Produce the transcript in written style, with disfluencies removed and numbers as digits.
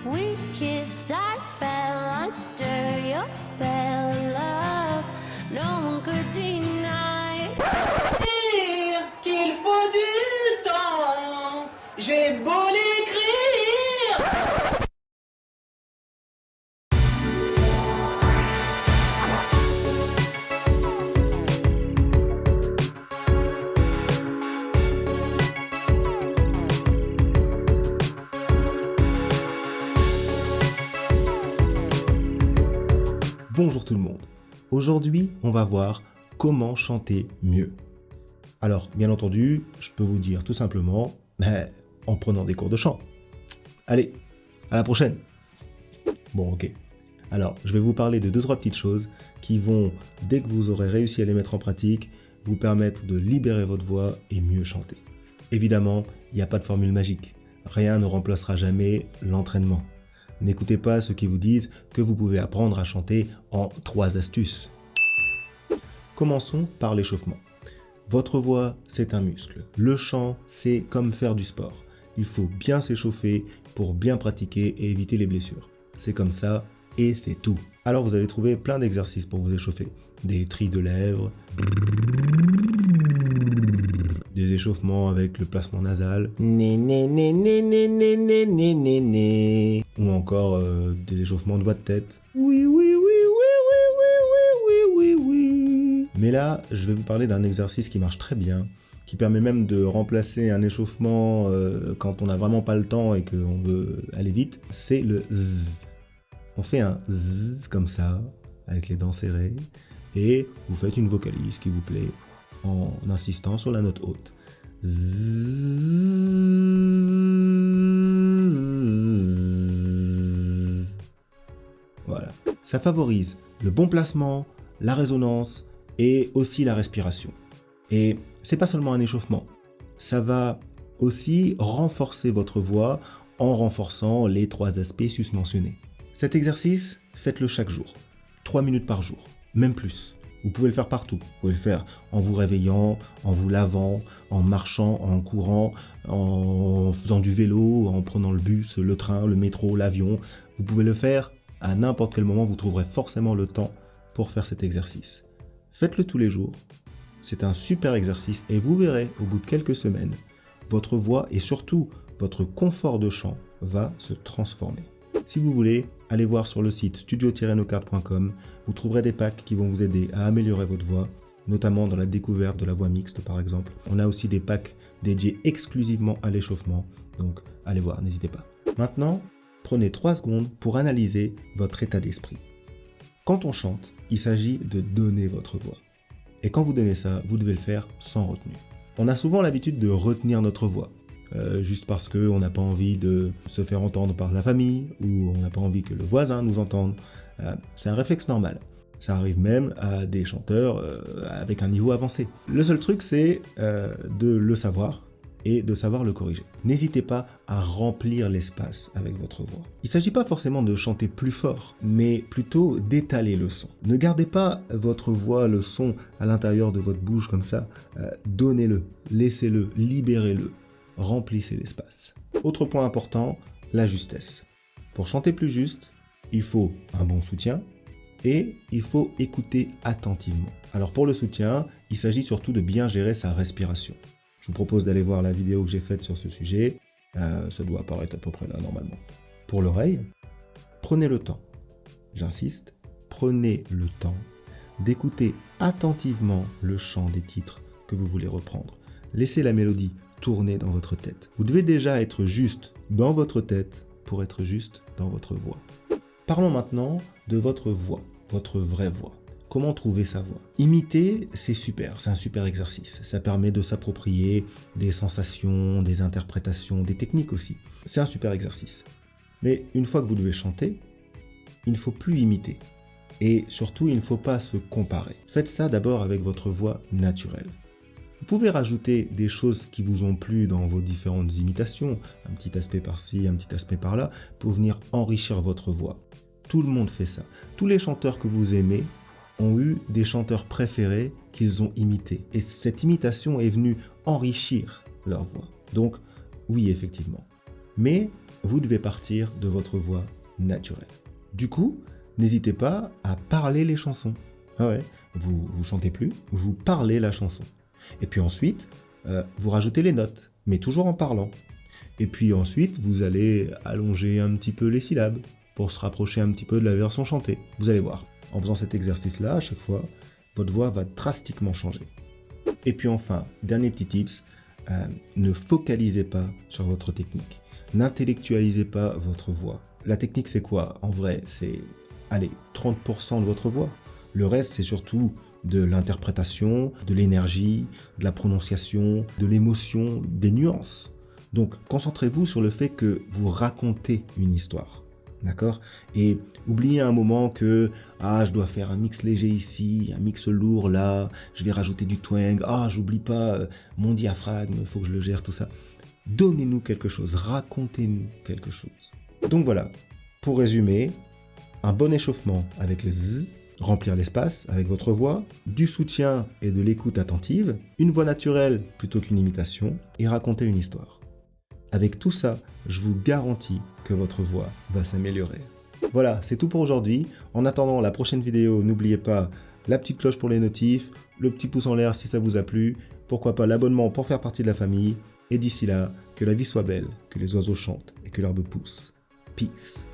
we kissed, I fell under your spell, love. No one could deny. Dire qu'il faut du temps, j'ai beau l'écrire. Bonjour tout le monde. Aujourd'hui, on va voir comment chanter mieux. Alors, bien entendu, je peux vous dire tout simplement, en prenant des cours de chant. Allez, à la prochaine. Bon, ok. Alors, je vais vous parler de 2-3 petites choses qui vont, dès que vous aurez réussi à les mettre en pratique, vous permettre de libérer votre voix et mieux chanter. Évidemment, il n'y a pas de formule magique. Rien ne remplacera jamais l'entraînement. N'écoutez pas ceux qui vous disent que vous pouvez apprendre à chanter en 3 astuces. Commençons par l'échauffement. Votre voix, c'est un muscle. Le chant, c'est comme faire du sport. Il faut bien s'échauffer pour bien pratiquer et éviter les blessures. C'est comme ça et c'est tout. Alors vous allez trouver plein d'exercices pour vous échauffer. Des trilles de lèvres, des échauffements avec le placement nasal, ou encore des échauffements de voix de tête. Oui, oui, oui, oui, oui, oui, oui, oui, oui, oui. Mais là, je vais vous parler d'un exercice qui marche très bien, qui permet même de remplacer un échauffement quand on n'a vraiment pas le temps et qu'on veut aller vite. C'est le zzz. On fait un zzz comme ça, avec les dents serrées, et vous faites une vocalise qui vous plaît en insistant sur la note haute. Voilà. Ça favorise le bon placement, la résonance et aussi la respiration. Et c'est pas seulement un échauffement, ça va aussi renforcer votre voix en renforçant les 3 aspects susmentionnés. Cet exercice, faites-le chaque jour, 3 minutes par jour, même plus. Vous pouvez le faire partout. Vous pouvez le faire en vous réveillant, en vous lavant, en marchant, en courant, en faisant du vélo, en prenant le bus, le train, le métro, l'avion. Vous pouvez le faire à n'importe quel moment. Vous trouverez forcément le temps pour faire cet exercice. Faites-le tous les jours. C'est un super exercice et vous verrez au bout de quelques semaines, votre voix et surtout votre confort de chant va se transformer. Si vous voulez, allez voir sur le site studio-nocard.com. Vous trouverez des packs qui vont vous aider à améliorer votre voix, notamment dans la découverte de la voix mixte par exemple. On a aussi des packs dédiés exclusivement à l'échauffement, donc allez voir, n'hésitez pas. Maintenant, prenez 3 secondes pour analyser votre état d'esprit. Quand on chante, il s'agit de donner votre voix. Et quand vous donnez ça, vous devez le faire sans retenue. On a souvent l'habitude de retenir notre voix. Juste parce qu'on n'a pas envie de se faire entendre par la famille ou on n'a pas envie que le voisin nous entende. C'est un réflexe normal. Ça arrive même à des chanteurs avec un niveau avancé. Le seul truc, c'est de le savoir et de savoir le corriger. N'hésitez pas à remplir l'espace avec votre voix. Il ne s'agit pas forcément de chanter plus fort, mais plutôt d'étaler le son. Ne gardez pas votre voix, le son à l'intérieur de votre bouche comme ça. Donnez-le, laissez-le, libérez-le. Remplissez l'espace. Autre point important, la justesse. Pour chanter plus juste, il faut un bon soutien et il faut écouter attentivement. Alors pour le soutien, il s'agit surtout de bien gérer sa respiration. Je vous propose d'aller voir la vidéo que j'ai faite sur ce sujet. Ça doit apparaître à peu près là normalement. Pour l'oreille, prenez le temps. J'insiste, prenez le temps d'écouter attentivement le chant des titres que vous voulez reprendre. Laissez la mélodie tourner dans votre tête. Vous devez déjà être juste dans votre tête pour être juste dans votre voix. Parlons maintenant de votre voix, votre vraie voix. Comment trouver sa voix? Imiter, c'est super, c'est un super exercice. Ça permet de s'approprier des sensations, des interprétations, des techniques aussi. C'est un super exercice. Mais une fois que vous devez chanter, il ne faut plus imiter. Et surtout, il ne faut pas se comparer. Faites ça d'abord avec votre voix naturelle. Vous pouvez rajouter des choses qui vous ont plu dans vos différentes imitations, un petit aspect par-ci, un petit aspect par-là, pour venir enrichir votre voix. Tout le monde fait ça. Tous les chanteurs que vous aimez ont eu des chanteurs préférés qu'ils ont imités. Et cette imitation est venue enrichir leur voix. Donc, oui, effectivement. Mais vous devez partir de votre voix naturelle. Du coup, n'hésitez pas à parler les chansons. Ah ouais, vous chantez plus, vous parlez la chanson. Et puis ensuite, vous rajoutez les notes, mais toujours en parlant. Et puis ensuite, vous allez allonger un petit peu les syllabes pour se rapprocher un petit peu de la version chantée. Vous allez voir, en faisant cet exercice-là, à chaque fois, votre voix va drastiquement changer. Et puis enfin, dernier petit tips, ne focalisez pas sur votre technique. N'intellectualisez pas votre voix. La technique, c'est quoi? En vrai, c'est, 30% de votre voix. Le reste, c'est surtout de l'interprétation, de l'énergie, de la prononciation, de l'émotion, des nuances. Donc, concentrez-vous sur le fait que vous racontez une histoire. D'accord? Et oubliez un moment que je dois faire un mix léger ici, un mix lourd là, je vais rajouter du twang, j'oublie pas mon diaphragme, il faut que je le gère, tout ça. Donnez-nous quelque chose, racontez-nous quelque chose. Donc voilà, pour résumer, un bon échauffement avec le Z, remplir l'espace avec votre voix, du soutien et de l'écoute attentive, une voix naturelle plutôt qu'une imitation, et raconter une histoire. Avec tout ça, je vous garantis que votre voix va s'améliorer. Voilà, c'est tout pour aujourd'hui. En attendant la prochaine vidéo, n'oubliez pas la petite cloche pour les notifs, le petit pouce en l'air si ça vous a plu, pourquoi pas l'abonnement pour faire partie de la famille, et d'ici là, que la vie soit belle, que les oiseaux chantent et que l'herbe pousse. Peace.